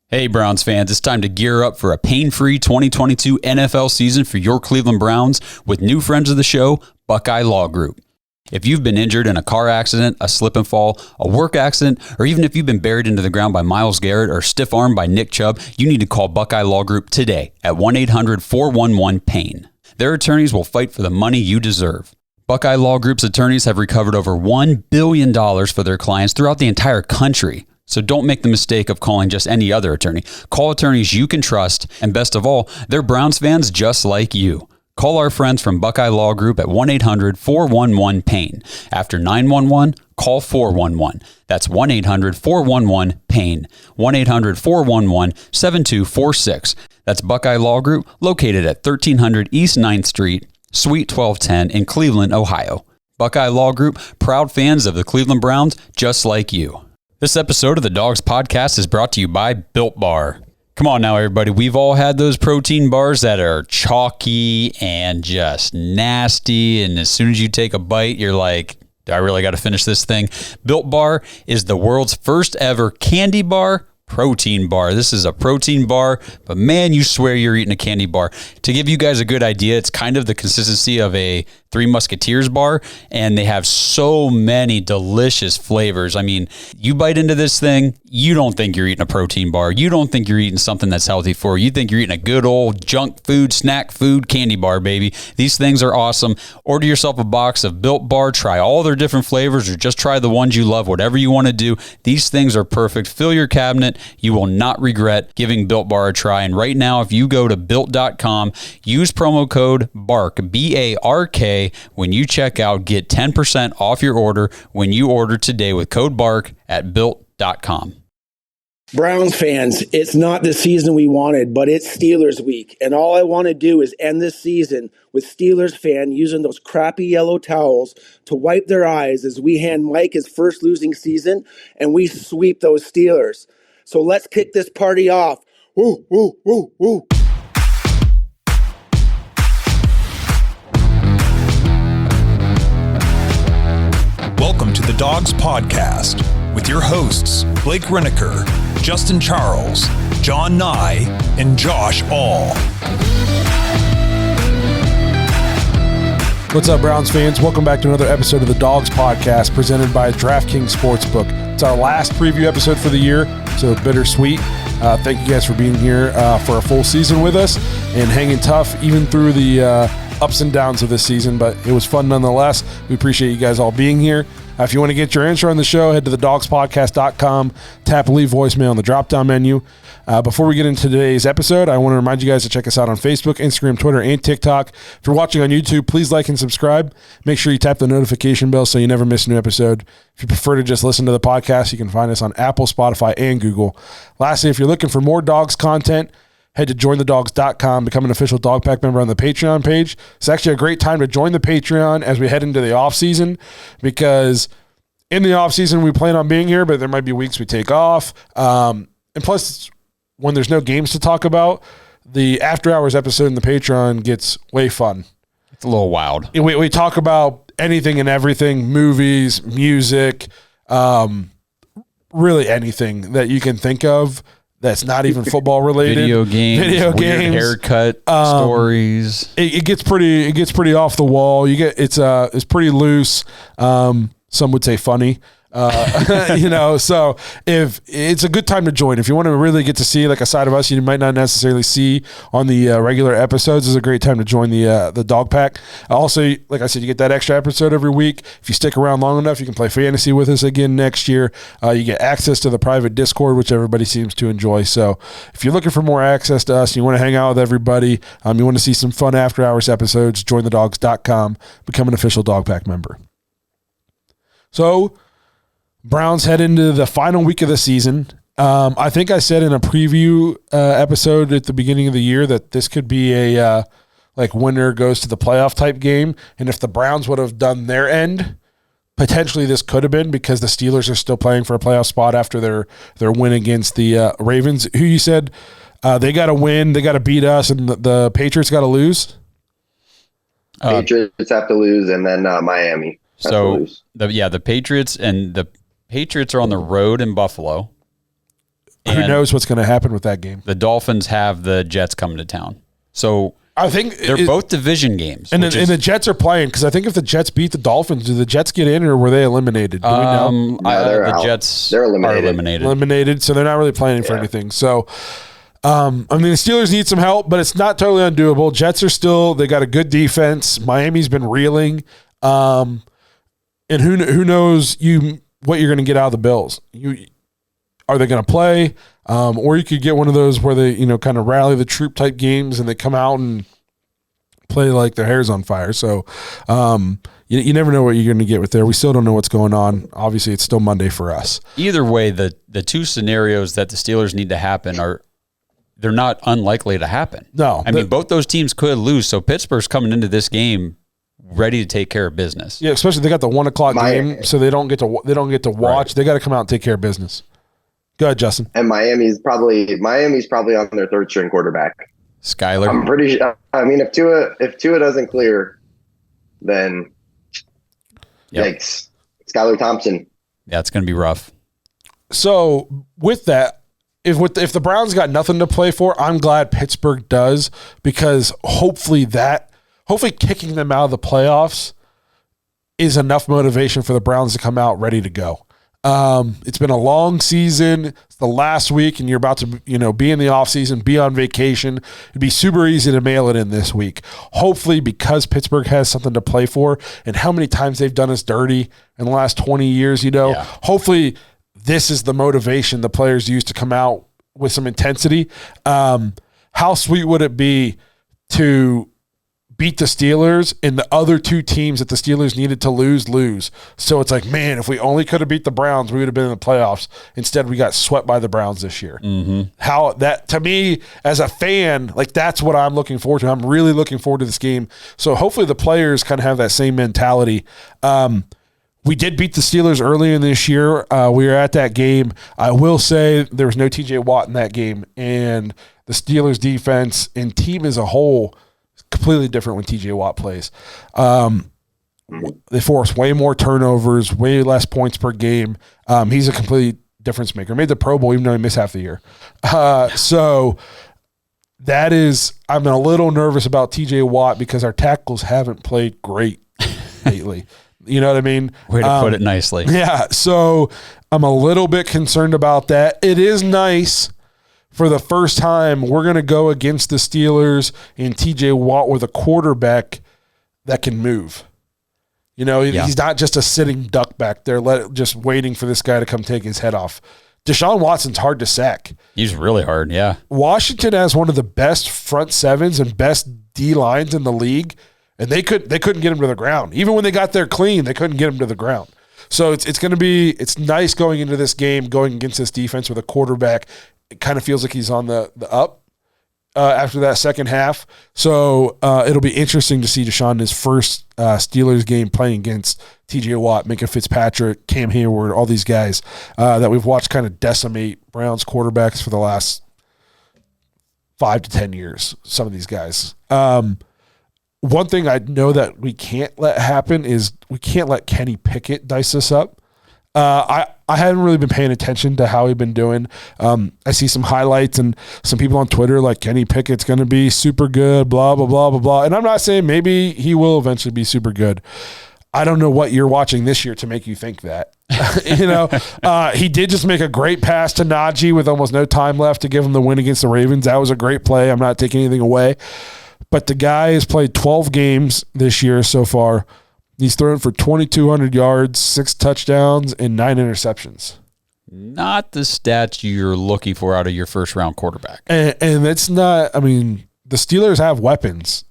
Hey Browns fans, it's time to gear up for a pain-free 2022 NFL season for your Cleveland Browns with new friends of the show, Buckeye Law Group. If you've been injured in a car accident, a slip and fall, a work accident, or even if you've been buried into the ground by Myles Garrett or stiff-armed by Nick Chubb, you need to call Buckeye Law Group today at 1-800-411-PAIN. Their attorneys will fight for the money you deserve. Buckeye Law Group's attorneys have recovered over $1 billion for their clients throughout the entire country. So don't make the mistake of calling just any other attorney. Call attorneys you can trust, and best of all, they're Browns fans just like you. Call our friends from Buckeye Law Group at 1-800-411-PAIN. After 911, call 411. That's 1-800-411-PAIN. 1-800-411-7246. That's Buckeye Law Group, located at 1300 East 9th Street, Suite 1210 in Cleveland, Ohio. Buckeye Law Group, proud fans of the Cleveland Browns just like you. This episode of the Dawgs podcast is brought to you by Built Bar. Come on now, everybody. We've all had those protein bars that are chalky and just nasty. And as soon as you take a bite, you're like, I really got to finish this thing. Built Bar is the world's first ever candy bar protein bar. This is a protein bar, but man, you swear you're eating a candy bar. To give you guys a good idea, it's kind of the consistency of a Three Musketeers bar, and they have so many delicious flavors. I mean, you bite into this thing, you don't think you're eating a protein bar. You don't think you're eating something that's healthy for you. You think you're eating a good old junk food, snack food, candy bar, baby. These things are awesome. Order yourself a box of Built Bar. Try all their different flavors, or just try the ones you love, whatever you want to do. These things are perfect. Fill your cabinet. You will not regret giving Built Bar a try. And right now, if you go to Built.com, use promo code BARK, B-A-R-K, when you check out, get 10% off your order when you order today with code BARK at Built.com. Browns fans, it's not the season we wanted, but it's Steelers week. And all I want to do is end this season with Steelers fan using those crappy yellow towels to wipe their eyes as we hand Mike his first losing season and we sweep those Steelers. So let's kick this party off. Woo, woo, woo, woo. Welcome to the Dawgs Podcast with your hosts, Blake Reneker, Justin Charles, John Nye, and Josh All. What's up, Browns fans? Welcome back to another episode of the Dawgs Podcast presented by DraftKings Sportsbook. It's our last preview episode for the year, so bittersweet. Thank you guys for being here for a full season with us and hanging tough even through the ups and downs of this season, but it was fun nonetheless. We appreciate you guys all being here. If you want to get your intro on the show, head to thedogspodcast.com, tap leave voicemail on the drop-down menu. Before we get into today's episode, I want to remind you guys to check us out on Facebook, Instagram, Twitter, and TikTok. If you're watching on YouTube, please like and subscribe. Make sure you tap the notification bell so you never miss a new episode. If you prefer to just listen to the podcast, you can find us on Apple, Spotify, and Google. Lastly, if you're looking for more Dawgs content, head to jointhedawgs.com, become an official Dog Pack member on the Patreon page. It's actually a great time to join the Patreon as we head into the off-season, because in the off-season we plan on being here, but there might be weeks we take off. And plus, when there's no games to talk about, the after-hours episode in the Patreon gets way fun. It's a little wild. We talk about anything and everything, movies, music, really anything that you can think of that's not even football related. Video games, weird haircut stories. It gets pretty off the wall. It's pretty loose. Some would say funny. So if it's a good time to join, if you want to really get to see like a side of us you might not necessarily see on the regular episodes, is a great time to join the Dog Pack. Also, like I said, you get that extra episode every week. If you stick around long enough, you can play fantasy with us again next year. You get access to the private Discord, which everybody seems to enjoy. So if you're looking for more access to us and you want to hang out with everybody, you want to see some fun after hours episodes, jointhedawgs.com, become an official Dog Pack member. So Browns head into the final week of the season. I think I said in a preview episode at the beginning of the year that this could be a winner goes to the playoff type game. And if the Browns would have done their end, potentially this could have been, because the Steelers are still playing for a playoff spot after their win against the Ravens, who you said they got to win, they got to beat us, and the Patriots got to lose. Patriots have to lose, and then Miami. The Patriots are on the road in Buffalo, who knows what's going to happen with that game. The Dolphins have the Jets coming to town. So I think they're both division games. And the Jets are playing, because I think if the Jets beat the Dolphins, do the Jets get in, or were they eliminated? Do we know? No, The Jets They're eliminated. are eliminated. Eliminated, so they're not really planning for anything. So, I mean, the Steelers need some help, but it's not totally undoable. Jets are still, they got a good defense. Miami's been reeling. And who knows what you're going to get out of the Bills. Are they going to play? Or you could get one of those where they, kind of rally the troop type games and they come out and play like their hair's on fire. So you never know what you're going to get with there. We still don't know what's going on. Obviously, it's still Monday for us. Either way, the two scenarios that the Steelers need to happen they're not unlikely to happen. No. I mean, both those teams could lose. So Pittsburgh's coming into this game ready to take care of business. Yeah, especially they got the 1 o'clock game, so they don't get to watch. Right. They got to come out and take care of business. Go ahead, Justin. And Miami's probably on their third string quarterback. Skyler. I'm pretty sure. I mean, if Tua doesn't clear, then yikes. Skyler Thompson. Yeah, it's going to be rough. So with that, if the Browns got nothing to play for, I'm glad Pittsburgh does, because hopefully kicking them out of the playoffs is enough motivation for the Browns to come out ready to go. It's been a long season. It's the last week, and you're about to, be in the offseason, be on vacation. It'd be super easy to mail it in this week. Hopefully, because Pittsburgh has something to play for, and how many times they've done us dirty in the last 20 years, hopefully this is the motivation the players use to come out with some intensity. How sweet would it be to beat the Steelers and the other two teams that the Steelers needed to lose? So it's like, man, if we only could have beat the Browns, we would have been in the playoffs. Instead, we got swept by the Browns this year. Mm-hmm. How that, to me, as a fan, like, that's what I'm looking forward to. I'm really looking forward to this game. So hopefully the players kind of have that same mentality. We did beat the Steelers earlier in this year. We were at that game. I will say there was no TJ Watt in that game, and the Steelers defense and team as a whole completely different when TJ Watt plays. They force way more turnovers, way less points per game. He's a complete difference maker. Made the Pro Bowl even though he missed half the year. So that is, I'm a little nervous about TJ Watt because our tackles haven't played great lately. You know what I mean? Way to put it nicely. Yeah. So I'm a little bit concerned about that. It is nice. For the first time, we're going to go against the Steelers and TJ Watt with a quarterback that can move. He's not just a sitting duck back there, just waiting for this guy to come take his head off. Deshaun Watson's hard to sack. He's really hard, yeah. Washington has one of the best front sevens and best D lines in the league, and they couldn't get him to the ground. Even when they got there clean, they couldn't get him to the ground. So it's nice going into this game, going against this defense with a quarterback. It kind of feels like he's on the up after that second half. So it'll be interesting to see Deshaun in his first Steelers game playing against TJ Watt, Minka Fitzpatrick, Cam Hayward, all these guys that we've watched kind of decimate Browns quarterbacks for the last 5 to 10 years, some of these guys. One thing I know that we can't let happen is we can't let Kenny Pickett dice us up. I haven't really been paying attention to how he's been doing. I see some highlights and some people on Twitter like Kenny Pickett's going to be super good, blah, blah, blah, blah, blah. And I'm not saying maybe he will eventually be super good. I don't know what you're watching this year to make you think that. He did just make a great pass to Najee with almost no time left to give him the win against the Ravens. That was a great play. I'm not taking anything away. But the guy has played 12 games this year so far. He's thrown for 2,200 yards, 6 touchdowns, and 9 interceptions. Not the stats you're looking for out of your first-round quarterback. And it's not – I mean, the Steelers have weapons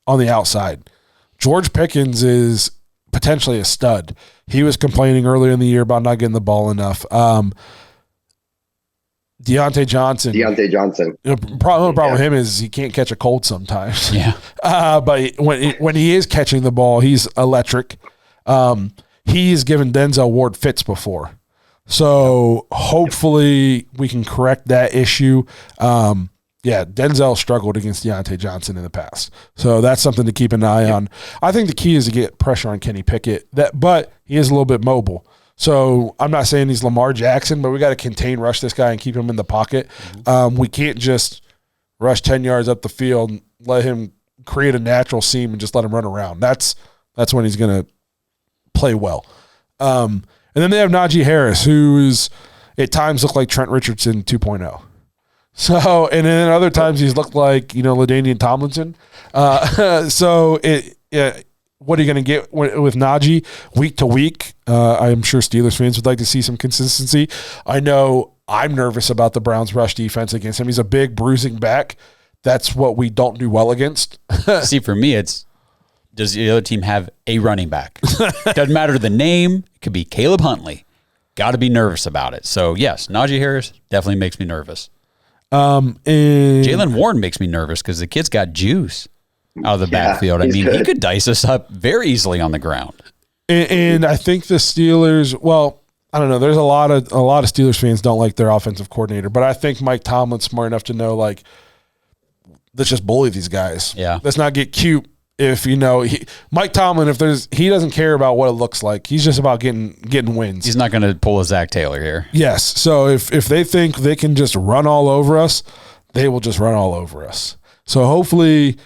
on the outside. George Pickens is potentially a stud. He was complaining earlier in the year about not getting the ball enough. Deontay Johnson. The problem with him is he can't catch a cold sometimes. Yeah. But when he is catching the ball, he's electric. He's given Denzel Ward fits before. So hopefully we can correct that issue. Denzel struggled against Deontay Johnson in the past. So that's something to keep an eye on. I think the key is to get pressure on Kenny Pickett, but he is a little bit mobile. So I'm not saying he's Lamar Jackson, but we got to contain rush this guy and keep him in the pocket. We can't just rush 10 yards up the field, and let him create a natural seam and just let him run around. That's when he's going to play well. And then they have Najee Harris, who's at times looked like Trent Richardson 2.0. So, and then other times he's looked like, LaDainian Tomlinson. What are you going to get with Najee week to week? I'm sure Steelers fans would like to see some consistency. I know I'm nervous about the Browns' rush defense against him. He's a big bruising back. That's what we don't do well against. See, for me, does the other team have a running back? Doesn't matter the name. It could be Caleb Huntley. Got to be nervous about it. So, yes, Najee Harris definitely makes me nervous. Jaylen Warren makes me nervous because the kid's got juice out of the backfield. I mean, he could dice us up very easily on the ground. And I think the Steelers, well, I don't know. There's a lot of Steelers fans don't like their offensive coordinator, but I think Mike Tomlin's smart enough to know, like, let's just bully these guys. Yeah. Let's not get cute. If Mike Tomlin, he doesn't care about what it looks like. He's just about getting wins. He's not going to pull a Zach Taylor here. Yes. So if they think they can just run all over us, they will just run all over us. So hopefully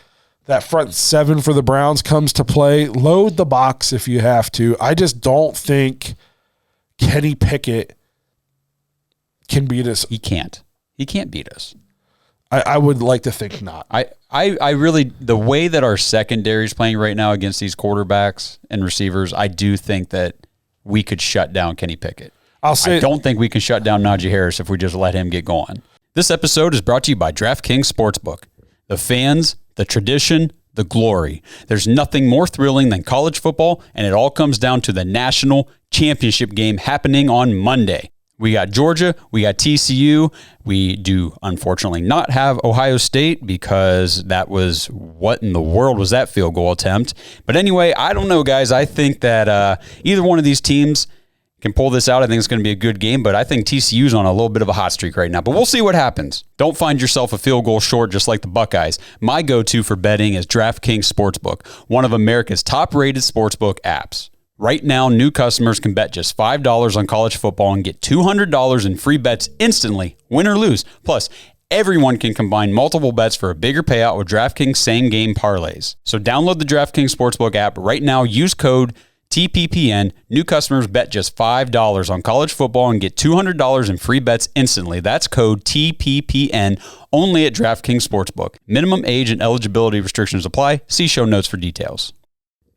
that front seven for the Browns comes to play. Load the box if you have to. I just don't think Kenny Pickett can beat us. He can't. He can't beat us. I would like to think not. I really, the way that our secondary is playing right now against these quarterbacks and receivers, I do think that we could shut down Kenny Pickett. I don't think we can shut down Najee Harris if we just let him get going. This episode is brought to you by DraftKings Sportsbook. The fans, the tradition, the glory. There's nothing more thrilling than college football, and it all comes down to the national championship game happening on Monday. We got Georgia, we got TCU. We do, unfortunately, not have Ohio State because what in the world was that field goal attempt? But anyway, I don't know, guys. I think that either one of these teams can pull this out. I think it's going to be a good game, but I think TCU's on a little bit of a hot streak right now. But we'll see what happens. Don't find yourself a field goal short just like the Buckeyes. My go-to for betting is DraftKings Sportsbook, one of America's top-rated sportsbook apps. Right now, new customers can bet just $5 on college football and get $200 in free bets instantly, win or lose. Plus, everyone can combine multiple bets for a bigger payout with DraftKings same-game parlays. So download the DraftKings Sportsbook app right now. Use code TPPN. New customers bet just $5 on college football and get $200 in free bets instantly. That's code TPPN only at DraftKings Sportsbook. Minimum age and eligibility restrictions apply. See show notes for details.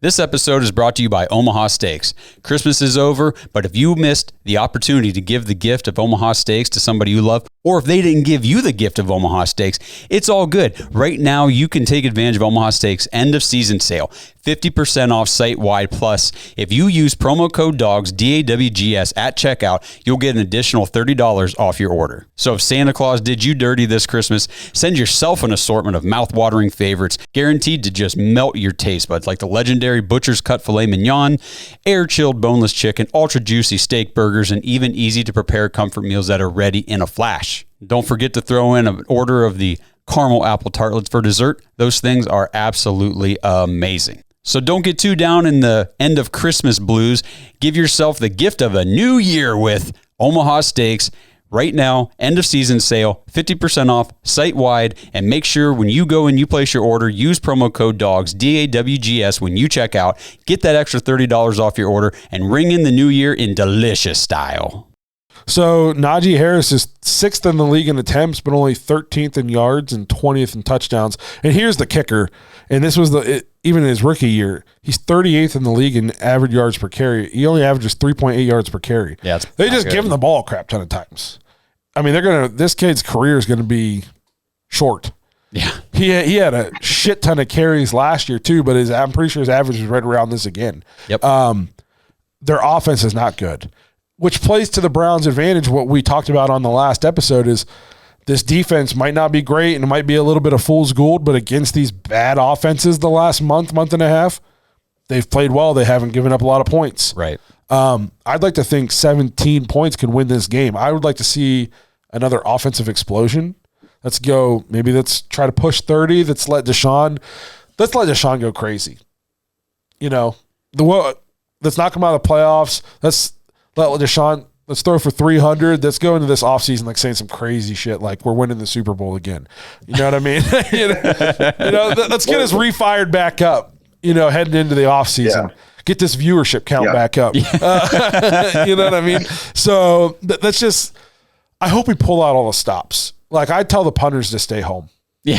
This episode is brought to you by Omaha Steaks. Christmas is over, but if you missed the opportunity to give the gift of Omaha Steaks to somebody you love, or if they didn't give you the gift of Omaha Steaks, it's all good. Right now, you can take advantage of Omaha Steaks' end-of-season sale. 50% off site-wide. Plus, if you use promo code Dawgs, D-A-W-G-S, at checkout, you'll get an additional $30 off your order. So if Santa Claus did you dirty this Christmas, send yourself an assortment of mouth-watering favorites guaranteed to just melt your taste buds, like the legendary Butcher's Cut Filet Mignon, air-chilled boneless chicken, ultra-juicy steak burgers, and even easy-to-prepare comfort meals that are ready in a flash. Don't forget to throw in an order of the caramel apple tartlets for dessert. Those things are absolutely amazing. So don't get too down in the end of Christmas blues. Give yourself the gift of a new year with Omaha Steaks. Right now, end of season sale, 50% off, site-wide, and make sure when you go and you place your order, use promo code Dawgs, D-A-W-G-S, when you check out. Get that extra $30 off your order and ring in the new year in delicious style. So Najee Harris is 6th in the league in attempts, but only 13th in yards and 20th in touchdowns. And here's the kicker, and this was even in his rookie year, he's 38th in the league in average yards per carry. He only averages 3.8 yards per carry. Yeah, they just give him the ball a crap ton of times. I mean, this kid's career is going to be short. Yeah, he had a shit ton of carries last year too, but I'm pretty sure his average is right around this again. Yep. Their offense is not good, which plays to the Browns' advantage. What we talked about on the last episode is this defense might not be great and it might be a little bit of fool's gold, but against these bad offenses the last month and a half, they've played well. They haven't given up a lot of points. Right. I'd like to think 17 points could win this game. I would like to see another offensive explosion. Let's go. Maybe let's try to push 30. Let's let Deshaun go crazy. Let's knock him out of the playoffs. let Deshaun, let's throw for 300. Let's go into this offseason like saying some crazy shit like we're winning the Super Bowl again. You know what I mean? Let's get us refired back up, heading into the offseason. Yeah. Get this viewership count back up. You know what I mean? So that's just – I hope we pull out all the stops. Like, I tell the punters to stay home. Yeah.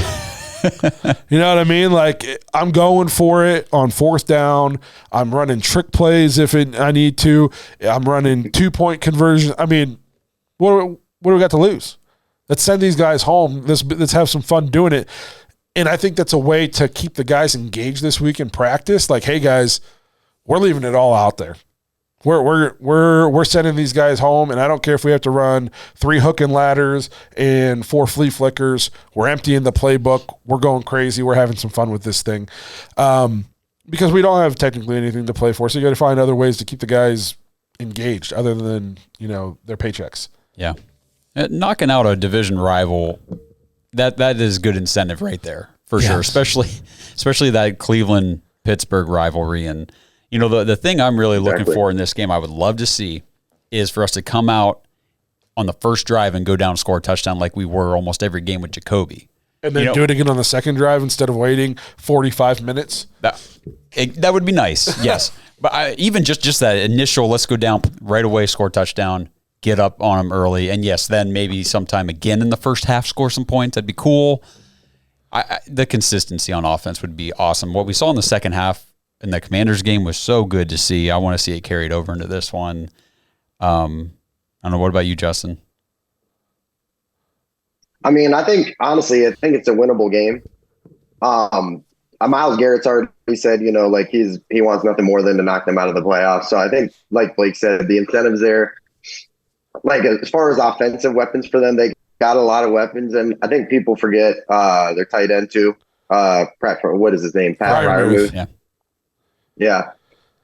You know what I mean? Like, I'm going for it on fourth down. I'm running trick plays if I need to. I'm running 2-point conversions. I mean, what do we got to lose? Let's send these guys home. Let's have some fun doing it. And I think that's a way to keep the guys engaged this week in practice. Like, hey, guys, we're leaving it all out there. We're sending these guys home, and I don't care if we have to run 3 hook and ladders and 4 flea flickers. We're emptying the playbook. We're going crazy. We're having some fun with this thing, because we don't have technically anything to play for. So you got to find other ways to keep the guys engaged, other than their paychecks. Yeah, knocking out a division rival, that is good incentive right there for sure. Especially that Cleveland Pittsburgh rivalry. And the thing I'm really looking for in this game, I would love to see, is for us to come out on the first drive and go down and score a touchdown like we were almost every game with Jacoby. And then do it again on the second drive instead of waiting 45 minutes. That would be nice, yes. But even just that initial, let's go down right away, score a touchdown, get up on them early, and yes, then maybe sometime again in the first half score some points. That'd be cool. The consistency on offense would be awesome. What we saw in the second half in the Commanders game was so good to see. I want to see it carried over into this one. I don't know. What about you, Justin? I mean, honestly, I think it's a winnable game. Myles Garrett's already said, like he wants nothing more than to knock them out of the playoffs. So I think, like Blake said, the incentive's there. Like, as far as offensive weapons for them, they got a lot of weapons, and I think people forget their tight end too. What is his name? Pat Freiermuth. Yeah,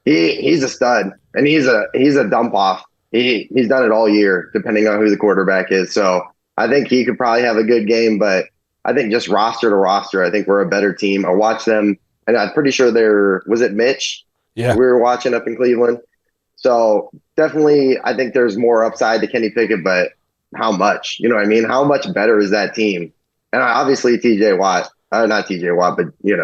he's a stud, and he's a dump off. He's done it all year, depending on who the quarterback is. So I think he could probably have a good game, but I think just roster to roster, I think we're a better team. I watched them, and I'm pretty sure was it Mitch? Yeah, we were watching up in Cleveland. So definitely, I think there's more upside to Kenny Pickett, but how much? You know what I mean? How much better is that team? And obviously TJ Watt, not TJ Watt, but you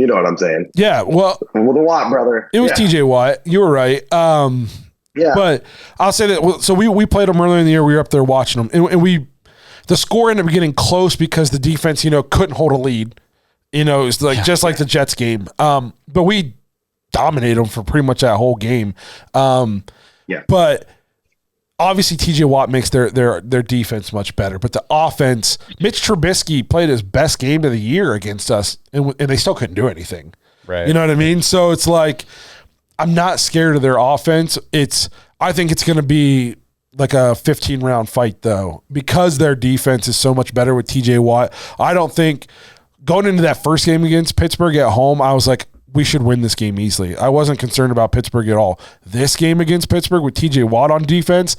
know what I'm saying? Yeah, well, the Watt brother. It was TJ Watt. You were right. Yeah, but I'll say that. So we played them earlier in the year. We were up there watching them, and the score ended up getting close because the defense, couldn't hold a lead. It was like just like the Jets game. But we dominated them for pretty much that whole game. But obviously TJ Watt makes their defense much better. But the offense, Mitch Trubisky played his best game of the year against us, and they still couldn't do anything. Right. You know what I mean? So it's like, I'm not scared of their offense. I think it's going to be like a 15-round fight, though, because their defense is so much better with TJ Watt. I don't think going into that first game against Pittsburgh at home, I was like, we should win this game easily. I wasn't concerned about Pittsburgh at all. This game against Pittsburgh with TJ Watt on defense,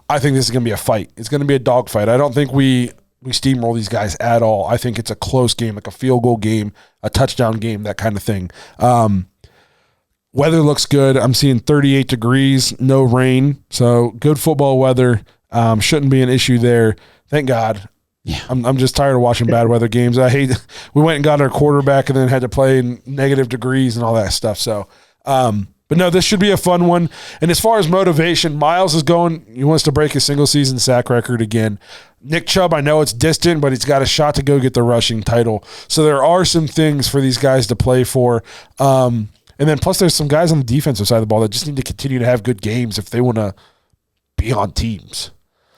I think this is going to be a fight. It's going to be a dogfight. I don't think we steamroll these guys at all. I think it's a close game, like a field goal game, a touchdown game, that kind of thing. Weather looks good. I'm seeing 38 degrees, no rain. So good football weather. Shouldn't be an issue there. Thank God. Yeah. I'm just tired of watching bad weather games. I hate we went and got our quarterback and then had to play in negative degrees and all that stuff. So, but no, this should be a fun one. And as far as motivation, Miles is going, he wants to break his single season sack record again. Nick Chubb, I know it's distant, but he's got a shot to go get the rushing title. So there are some things for these guys to play for. And then plus there's some guys on the defensive side of the ball that just need to continue to have good games if they want to be on teams.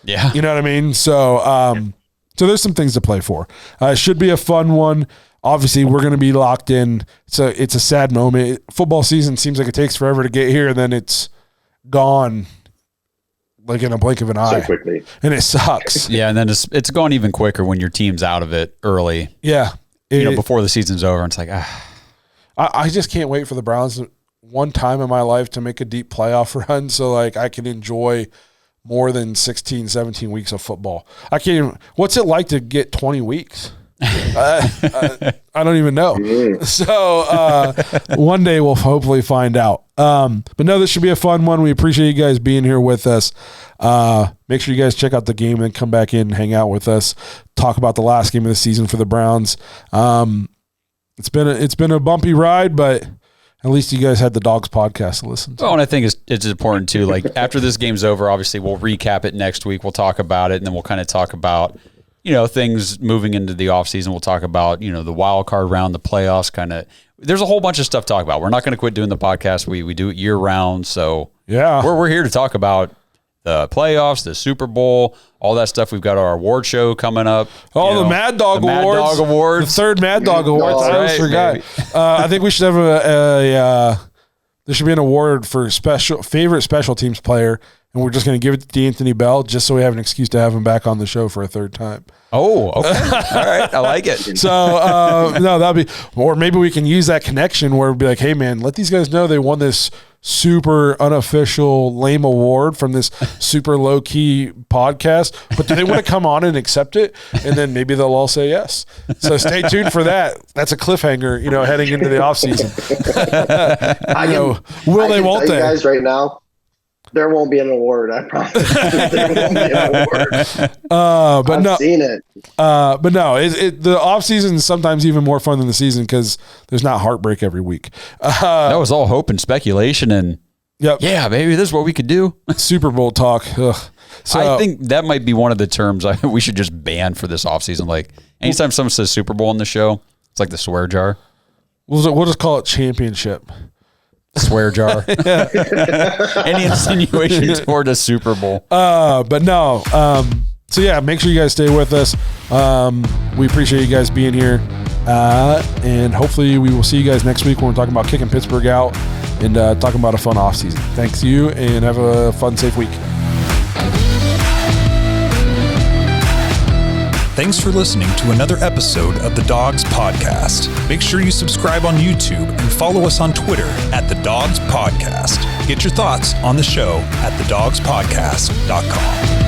Yeah. You know what I mean? So, so there's some things to play for. It should be a fun one. Obviously, we're going to be locked in. It's a sad moment. Football season seems like it takes forever to get here, and then it's gone like in a blink of an eye. So quickly. And it sucks. Yeah, and then it's gone even quicker when your team's out of it early. Yeah. Before the season's over, and it's like, I just can't wait for the Browns one time in my life to make a deep playoff run so like I can enjoy more than 16, 17 weeks of football. I can't even, what's it like to get 20 weeks? I don't even know. So one day we'll hopefully find out. But no, this should be a fun one. We appreciate you guys being here with us. Make sure you guys check out the game and come back in and hang out with us. Talk about the last game of the season for the Browns. It's been a bumpy ride, but at least you guys had the Dawgs podcast to listen to. Oh, and I think it's important too. Like after this game's over, obviously we'll recap it next week. We'll talk about it, and then we'll kind of talk about things moving into the offseason. We'll talk about the wild card round, the playoffs. Kind of, there's a whole bunch of stuff to talk about. We're not going to quit doing the podcast. We do it year round, so yeah, we're here to talk about the playoffs, the Super Bowl, all that stuff. We've got our award show coming up. Oh, the Mad Dog Awards. The third Mad Dog Awards. I almost forgot. I think we should have there should be an award for favorite special teams player, and we're just going to give it to D'Anthony Bell just so we have an excuse to have him back on the show for a third time. Oh, okay. All right. I like it. So, no, that'll be, or maybe we can use that connection where we'd be like, hey, man, let these guys know they won this super unofficial lame award from this super low key podcast, but do they want to come on and accept it? And then maybe they'll all say yes. So stay tuned for that. That's a cliffhanger, heading into the offseason. Won't they? Guys, right now, there won't be an award. I promise. There won't be an award. I've seen it. But no, the offseason is sometimes even more fun than the season because there's not heartbreak every week. That was all hope and speculation, and yeah, maybe this is what we could do. Super Bowl talk. Ugh. So I think that might be one of the terms we should just ban for this offseason. Like anytime someone says Super Bowl on the show, it's like the swear jar. We'll just call it championship. Swear jar. Any insinuation toward a Super Bowl. But no. So yeah, make sure you guys stay with us. We appreciate you guys being here. And hopefully we will see you guys next week when we're talking about kicking Pittsburgh out and talking about a fun offseason. Thanks you, and have a fun, safe week. Thanks for listening to another episode of the Dawgs Podcast. Make sure you subscribe on YouTube and follow us on Twitter at the Dawgs Podcast. Get your thoughts on the show at thedawgspodcast.com.